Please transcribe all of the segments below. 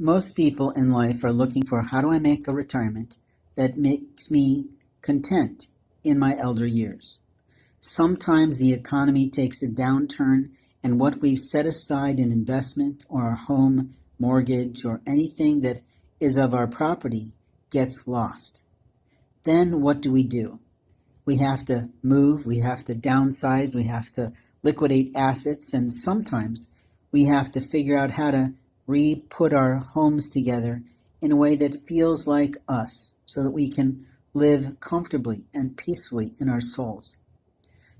Most people in life are looking for how do I make a retirement that makes me content in my elder years. Sometimes the economy takes a downturn and what we've set aside in investment or our home, mortgage, or anything that is of our property gets lost. Then what do? We have to move, we have to downsize, we have to liquidate assets, and sometimes we have to figure out how to re-put our homes together in a way that feels like us so that we can live comfortably and peacefully in our souls.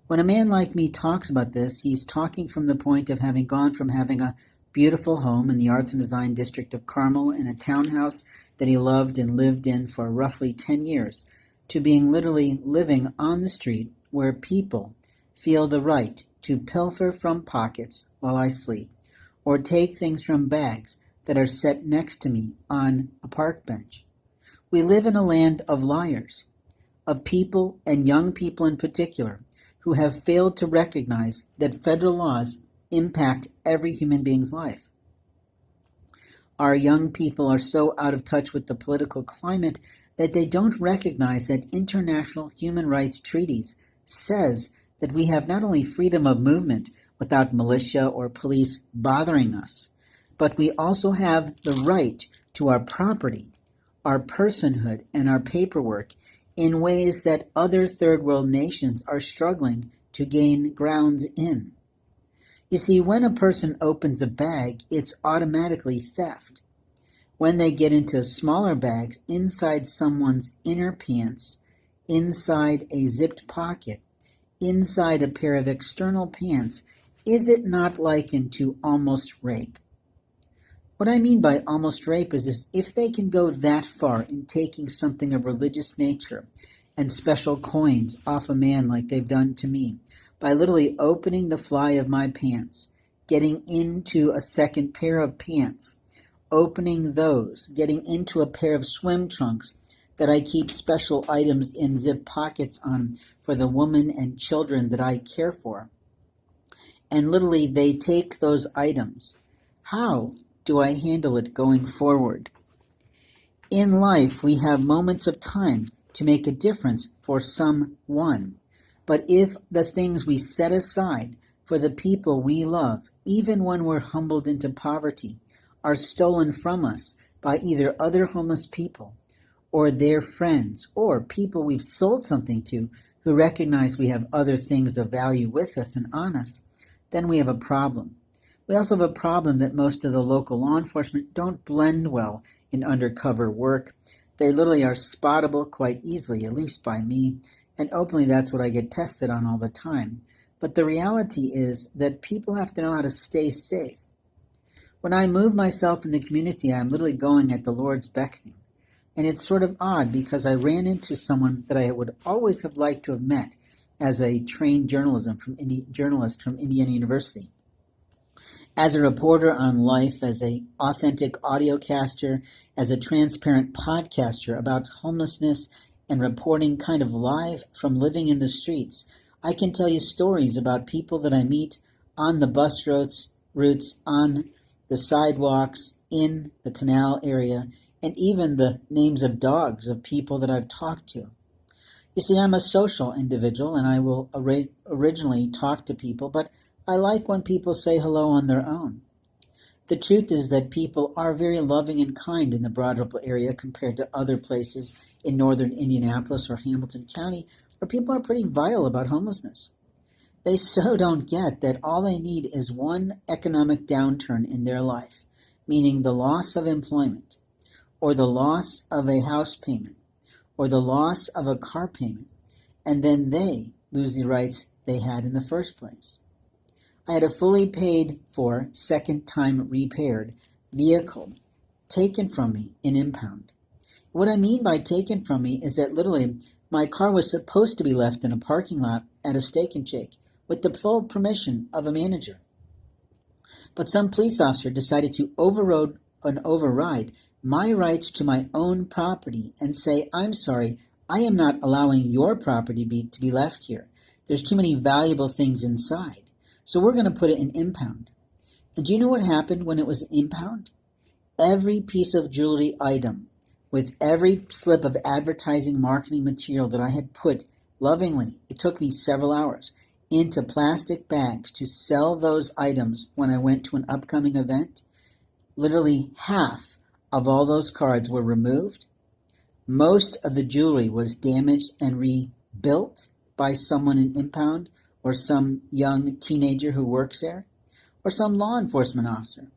When a man like me talks about this, he's talking from the point of having gone from having a beautiful home in the Arts and Design District of Carmel in a townhouse that he loved and lived in for roughly 10 years to being literally living on the street where people feel the right to pilfer from pockets while I sleep or take things from bags that are set next to me on a park bench. We live in a land of liars, of people and young people in particular who have failed to recognize that federal laws impact every human being's life. Our young people are so out of touch with the political climate that they don't recognize that international human rights treaties says that we have not only freedom of movement without militia or police bothering us, but we also have the right to our property, our personhood, and our paperwork in ways that other third world nations are struggling to gain grounds in. You see, when a person opens a bag, it's automatically theft. When they get into smaller bags inside someone's inner pants, inside a zipped pocket, inside a pair of external pants, is it not likened to almost rape? What I mean by almost rape is if they can go that far in taking something of religious nature and special coins off a man like they've done to me, by literally opening the fly of my pants, getting into a second pair of pants, opening those, getting into a pair of swim trunks that I keep special items in zip pockets on for the woman and children that I care for. And literally they take those items. How do I handle it going forward? In life, we have moments of time to make a difference for someone. But if the things we set aside for the people we love, even when we're humbled into poverty, are stolen from us by either other homeless people or their friends or people we've sold something to who recognize we have other things of value with us and on us, then we have a problem. We also have a problem that most of the local law enforcement don't blend well in undercover work. They literally are spottable quite easily, at least by me, and openly that's what I get tested on all the time. But the reality is that people have to know how to stay safe. When I move myself in the community, I'm literally going at the Lord's beckoning. And it's sort of odd because I ran into someone that I would always have liked to have met as a trained journalist from Indiana University. As a reporter on life, as an authentic audiocaster, as a transparent podcaster about homelessness and reporting kind of live from living in the streets, I can tell you stories about people that I meet on the bus routes, on the sidewalks, in the canal area, and even the names of dogs of people that I've talked to. You see, I'm a social individual, and I will originally talk to people, but I like when people say hello on their own. The truth is that people are very loving and kind in the Broad Ripple area compared to other places in northern Indianapolis or Hamilton County where people are pretty vile about homelessness. They so don't get that all they need is one economic downturn in their life, meaning the loss of employment, or the loss of a house payment, or the loss of a car payment, and then they lose the rights they had in the first place. I had a fully paid for, second-time repaired vehicle taken from me in impound. What I mean by taken from me is that literally my car was supposed to be left in a parking lot at a Steak and Shake with the full permission of a manager. But some police officer decided to override my rights to my own property and say, I'm sorry, I am not allowing your property to be left here. There's too many valuable things inside. So we're going to put it in impound. And do you know what happened when it was impound? every piece of jewelry item, with every slip of advertising marketing material that I had put lovingly, it took me several hours, into plastic bags to sell those items when I went to an upcoming event. Literally half of all those cards were removed. Most of the jewelry was damaged and rebuilt by someone in impound, or some young teenager who works there, or some law enforcement officer.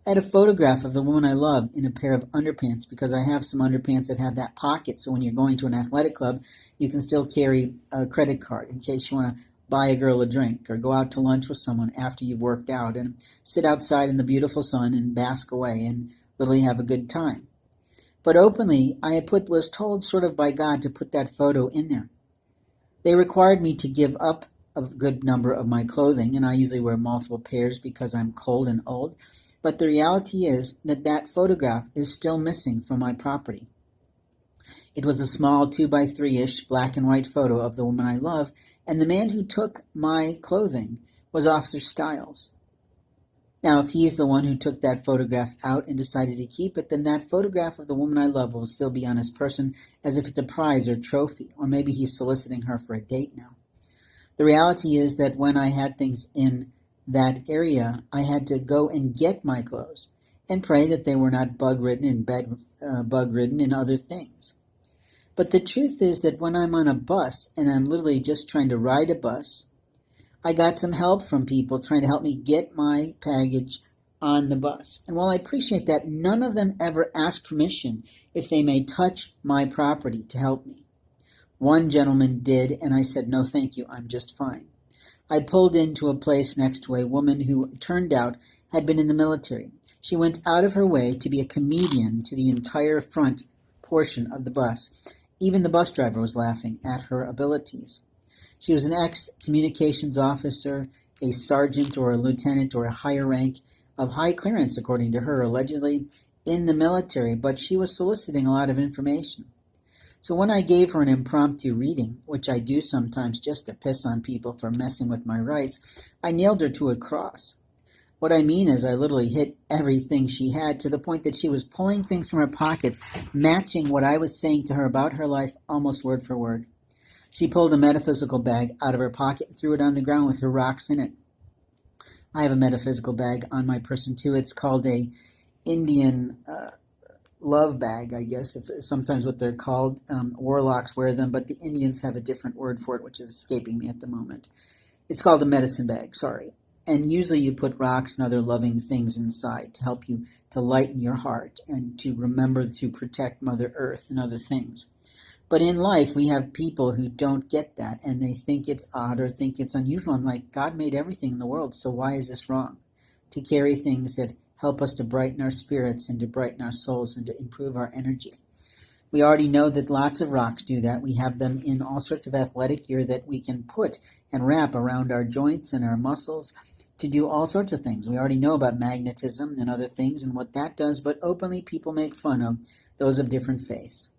I had a photograph of the woman I loved in a pair of underpants, because I have some underpants that have that pocket, so when you're going to an athletic club, you can still carry a credit card in case you want to buy a girl a drink or go out to lunch with someone after you've worked out and sit outside in the beautiful sun and bask away and literally have a good time. But openly, was told sort of by God to put that photo in there. They required me to give up a good number of my clothing, and I usually wear multiple pairs because I'm cold and old. But the reality is that that photograph is still missing from my property. It was a small 2x3-ish black and white photo of the woman I love, and the man who took my clothing was Officer Stiles. Now, if he's the one who took that photograph out and decided to keep it, then that photograph of the woman I love will still be on his person as if it's a prize or trophy, or maybe he's soliciting her for a date now. The reality is that when I had things in that area, I had to go and get my clothes and pray that they were not bug-ridden and bug-ridden and other things. But the truth is that when I'm on a bus and I'm literally just trying to ride a bus, I got some help from people trying to help me get my baggage on the bus. And while I appreciate that, none of them ever asked permission if they may touch my property to help me. One gentleman did, and I said, "No, thank you, I'm just fine." I pulled into a place next to a woman who turned out had been in the military. She went out of her way to be a comedian to the entire front portion of the bus. Even the bus driver was laughing at her abilities. She was an ex-communications officer, a sergeant or a lieutenant or a higher rank of high clearance, according to her, allegedly in the military, but she was soliciting a lot of information. So when I gave her an impromptu reading, which I do sometimes just to piss on people for messing with my rights, I nailed her to a cross. What I mean is I literally hit everything she had, to the point that she was pulling things from her pockets, matching what I was saying to her about her life almost word for word. She pulled a metaphysical bag out of her pocket and threw it on the ground with her rocks in it. I have a metaphysical bag on my person too. It's called a Indian love bag, I guess, if sometimes what they're called. Warlocks wear them, but the Indians have a different word for it, which is escaping me at the moment. It's called a medicine bag, sorry. And usually you put rocks and other loving things inside to help you to lighten your heart and to remember to protect Mother Earth and other things. But in life, we have people who don't get that, and they think it's odd or think it's unusual. I'm like, God made everything in the world, so why is this wrong? To carry things that help us to brighten our spirits and to brighten our souls and to improve our energy. We already know that lots of rocks do that. We have them in all sorts of athletic gear that we can put and wrap around our joints and our muscles to do all sorts of things. We already know about magnetism and other things and what that does, but openly people make fun of those of different faiths.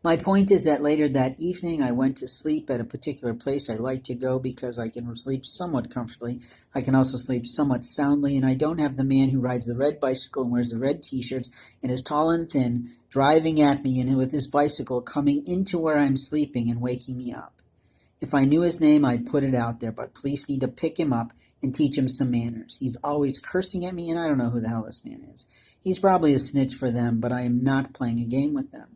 My point is that later that evening I went to sleep at a particular place I like to go because I can sleep somewhat comfortably. I can also sleep somewhat soundly, and I don't have the man who rides the red bicycle and wears the red t-shirts and is tall and thin driving at me and with his bicycle coming into where I'm sleeping and waking me up. If I knew his name, I'd put it out there, but police need to pick him up and teach him some manners. He's always cursing at me, and I don't know who the hell this man is. He's probably a snitch for them, but I am not playing a game with them.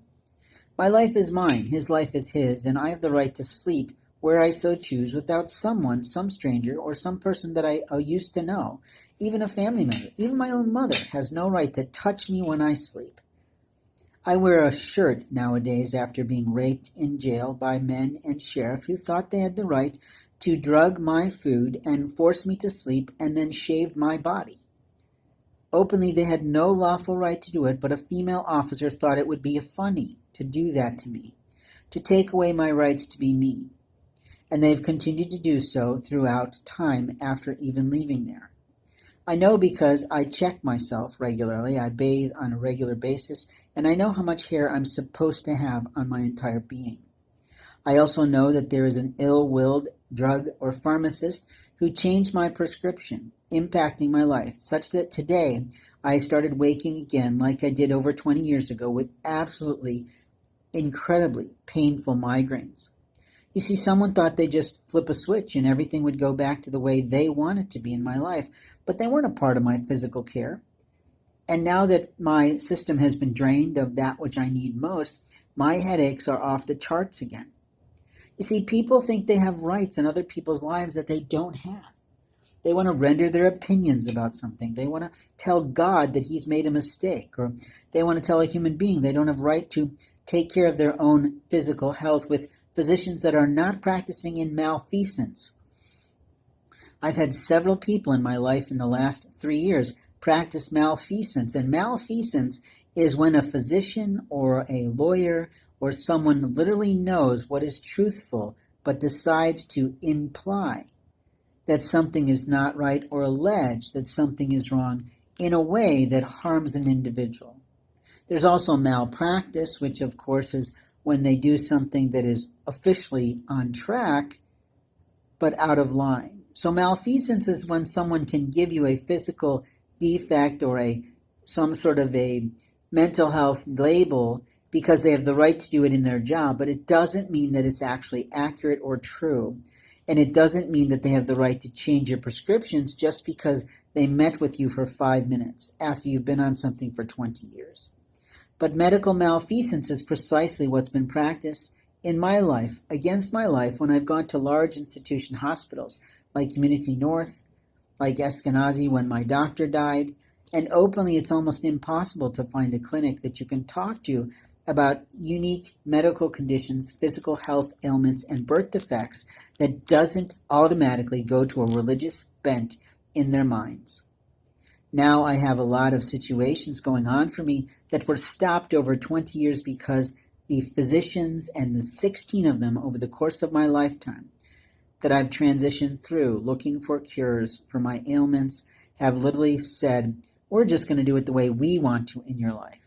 My life is mine, his life is his, and I have the right to sleep where I so choose without someone, some stranger, or some person that I used to know, even a family member, even my own mother, has no right to touch me when I sleep. I wear a shirt nowadays after being raped in jail by men and sheriff who thought they had the right to drug my food and force me to sleep and then shave my body. Openly, they had no lawful right to do it, but a female officer thought it would be funny to do that to me, to take away my rights to be me. And they've continued to do so throughout time after even leaving there. I know because I check myself regularly, I bathe on a regular basis, and I know how much hair I'm supposed to have on my entire being. I also know that there is an ill-willed drug or pharmacist who changed my prescription, impacting my life, such that today I started waking again like I did over 20 years ago with absolutely incredibly painful migraines. You see, someone thought they'd just flip a switch and everything would go back to the way they want it to be in my life, but they weren't a part of my physical care. And now that my system has been drained of that which I need most, my headaches are off the charts again. You see, people think they have rights in other people's lives that they don't have. They want to render their opinions about something. They want to tell God that he's made a mistake, or they want to tell a human being they don't have right to take care of their own physical health with physicians that are not practicing in malfeasance. I've had several people in my life in the last 3 years practice malfeasance, and malfeasance is when a physician or a lawyer or someone literally knows what is truthful but decides to imply that something is not right or allege that something is wrong in a way that harms an individual. There's also malpractice, which of course is when they do something that is officially on track but out of line. So malfeasance is when someone can give you a physical defect or some sort of a mental health label because they have the right to do it in their job, but it doesn't mean that it's actually accurate or true. And it doesn't mean that they have the right to change your prescriptions just because they met with you for 5 minutes after you've been on something for 20 years. But medical malfeasance is precisely what's been practiced in my life, against my life, when I've gone to large institution hospitals like Community North, like Eskenazi when my doctor died, and openly it's almost impossible to find a clinic that you can talk to about unique medical conditions, physical health ailments, and birth defects that doesn't automatically go to a religious bent in their minds. Now I have a lot of situations going on for me that were stopped over 20 years because the physicians, and the 16 of them over the course of my lifetime that I've transitioned through looking for cures for my ailments, have literally said, we're just going to do it the way we want to in your life.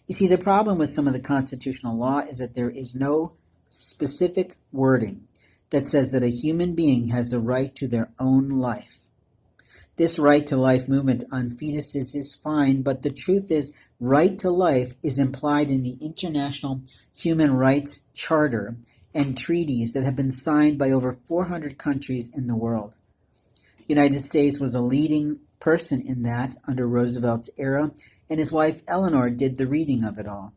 You see, the problem with some of the constitutional law is that there is no specific wording that says that a human being has the right to their own life. This right to life movement on fetuses is fine, but the truth is, right to life is implied in the International Human Rights Charter and treaties that have been signed by over 400 countries in the world. The United States was a leading person in that under Roosevelt's era, and his wife Eleanor did the reading of it all.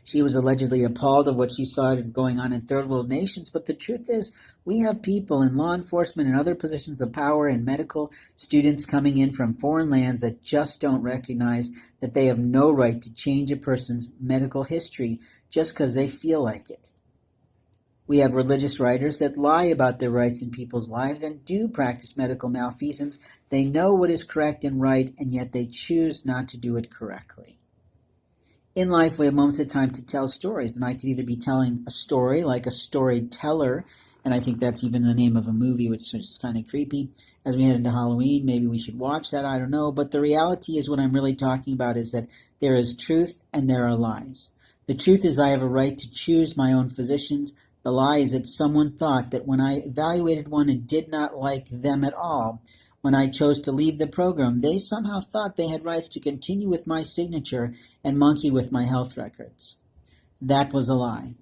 She was allegedly appalled of what she saw going on in third world nations, but the truth is, we have people in law enforcement and other positions of power and medical students coming in from foreign lands that just don't recognize that they have no right to change a person's medical history just because they feel like it. We have religious writers that lie about their rights in people's lives and do practice medical malfeasance. They know what is correct and right, and yet they choose not to do it correctly. In life, we have moments of time to tell stories, and I could either be telling a story like a storyteller, and I think that's even the name of a movie, which is kind of creepy. As we head into Halloween, maybe we should watch that, I don't know. But the reality is, what I'm really talking about is that there is truth and there are lies. The truth is I have a right to choose my own physicians. The lie is that someone thought that when I evaluated one and did not like them at all, when I chose to leave the program, they somehow thought they had rights to continue with my signature and monkey with my health records. That was a lie.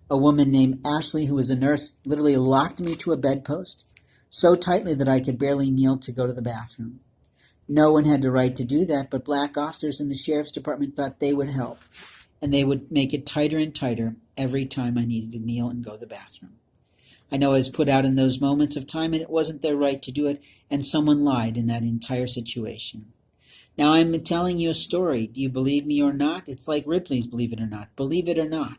A woman named Ashley, who was a nurse, literally locked me to a bedpost so tightly that I could barely kneel to go to the bathroom. No one had the right to do that, but black officers in the sheriff's department thought they would help, and they would make it tighter and tighter every time I needed to kneel and go to the bathroom. I know I was put out in those moments of time, and it wasn't their right to do it, and someone lied in that entire situation. Now I'm telling you a story. Do you believe me or not? It's like Ripley's Believe It or Not. Believe it or not.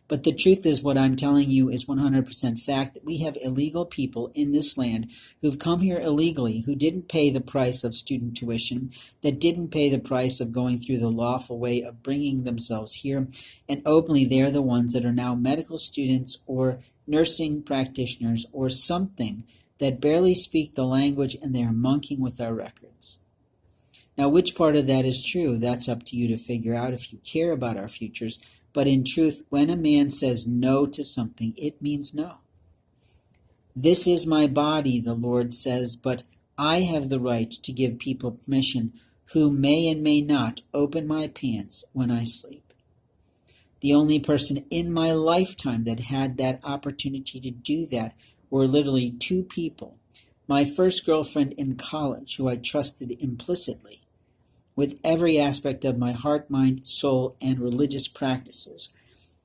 But the truth is, what I'm telling you is 100% fact, that we have illegal people in this land who've come here illegally, who didn't pay the price of student tuition, that didn't pay the price of going through the lawful way of bringing themselves here, and openly they're the ones that are now medical students or nursing practitioners or something that barely speak the language, and they are monkeying with our records. Now, which part of that is true? That's up to you to figure out if you care about our futures. But in truth, when a man says no to something, it means no. This is my body, the Lord says, but I have the right to give people permission who may and may not open my pants when I sleep. The only person in my lifetime that had that opportunity to do that were literally two people. My first girlfriend in college, who I trusted implicitly with every aspect of my heart, mind, soul, and religious practices.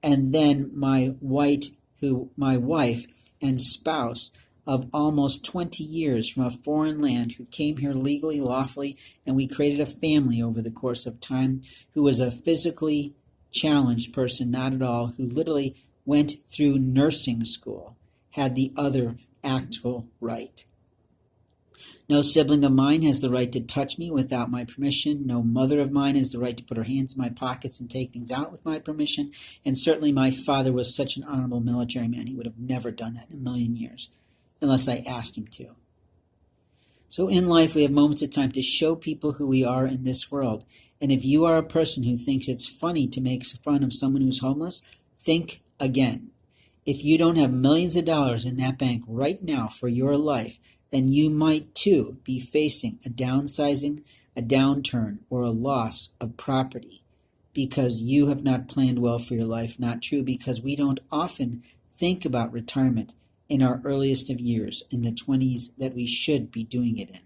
And then my wife and spouse of almost 20 years from a foreign land, who came here legally, lawfully, and we created a family over the course of time, who was a physically challenged person, not at all, who literally went through nursing school, had the other actual right. No sibling of mine has the right to touch me without my permission. No mother of mine has the right to put her hands in my pockets and take things out with my permission. And certainly my father was such an honorable military man, he would have never done that in a million years, unless I asked him to. So in life, we have moments of time to show people who we are in this world. And if you are a person who thinks it's funny to make fun of someone who's homeless, think again. If you don't have millions of dollars in that bank right now for your life, then you might too be facing a downsizing, a downturn, or a loss of property because you have not planned well for your life. Not true, because we don't often think about retirement in our earliest of years, in the 20s, that we should be doing it in.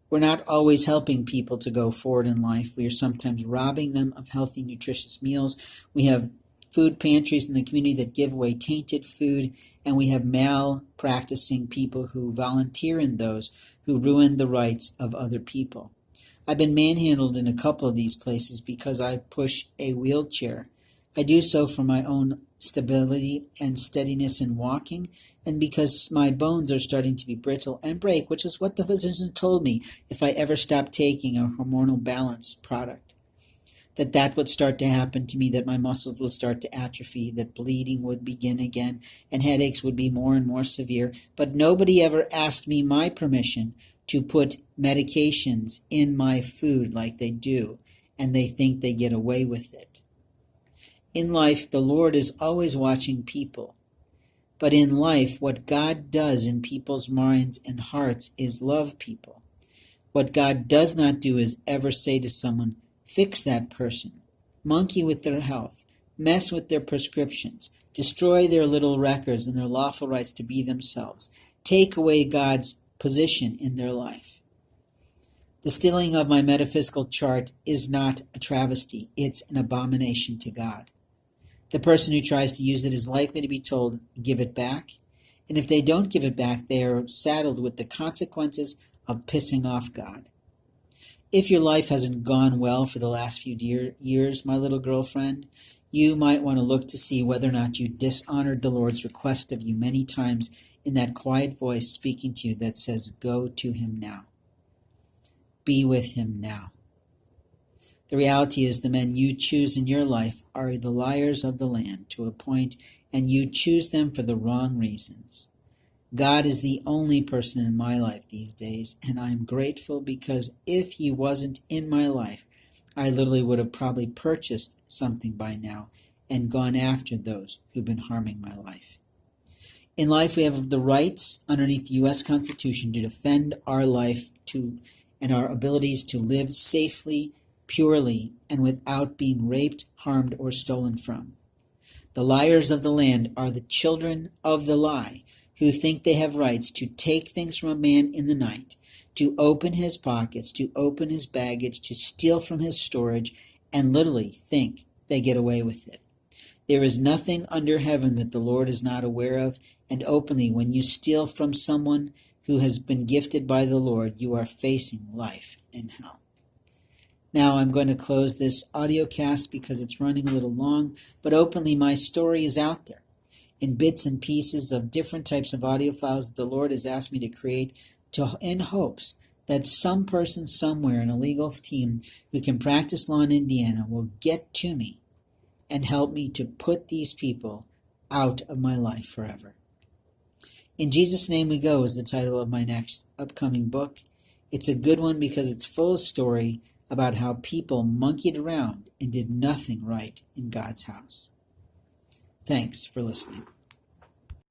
We're not always helping people to go forward in life. We are sometimes robbing them of healthy, nutritious meals. We have food pantries in the community that give away tainted food, and we have malpracticing people who volunteer in those who ruin the rights of other people. I've been manhandled in a couple of these places because I push a wheelchair. I do so for my own stability and steadiness in walking, and because my bones are starting to be brittle and break, which is what the physician told me if I ever stopped taking a hormonal balance product. That would start to happen to me, that my muscles would start to atrophy, that bleeding would begin again, and headaches would be more and more severe. But nobody ever asked me my permission to put medications in my food like they do, and they think they get away with it. In life, the Lord is always watching people. But in life, what God does in people's minds and hearts is love people. What God does not do is ever say to someone, fix that person, monkey with their health, mess with their prescriptions, destroy their little records and their lawful rights to be themselves, take away God's position in their life. The stealing of my metaphysical chart is not a travesty, it's an abomination to God. The person who tries to use it is likely to be told, give it back, and if they don't give it back, they are saddled with the consequences of pissing off God. If your life hasn't gone well for the last few years, my little girlfriend, you might want to look to see whether or not you dishonored the Lord's request of you many times in that quiet voice speaking to you that says, go to him now. Be with him now. The reality is the men you choose in your life are the liars of the land to a point, and you choose them for the wrong reasons. God is the only person in my life these days, and I'm grateful because if he wasn't in my life, I literally would have probably purchased something by now and gone after those who've been harming my life. In life, we have the rights underneath the U.S. Constitution to defend our life and our abilities to live safely, purely, and without being raped, harmed, or stolen from. The liars of the land are the children of the lie, who think they have rights to take things from a man in the night, to open his pockets, to open his baggage, to steal from his storage, and literally think they get away with it. There is nothing under heaven that the Lord is not aware of, and openly, when you steal from someone who has been gifted by the Lord, you are facing life in hell. Now I'm going to close this audio cast because it's running a little long, but openly my story is out there in bits and pieces of different types of audio files that the Lord has asked me to create in hopes that some person somewhere in a legal team who can practice law in Indiana will get to me and help me to put these people out of my life forever. In Jesus' Name We Go is the title of my next upcoming book. It's a good one because it's full of story about how people monkeyed around and did nothing right in God's house. Thanks for listening.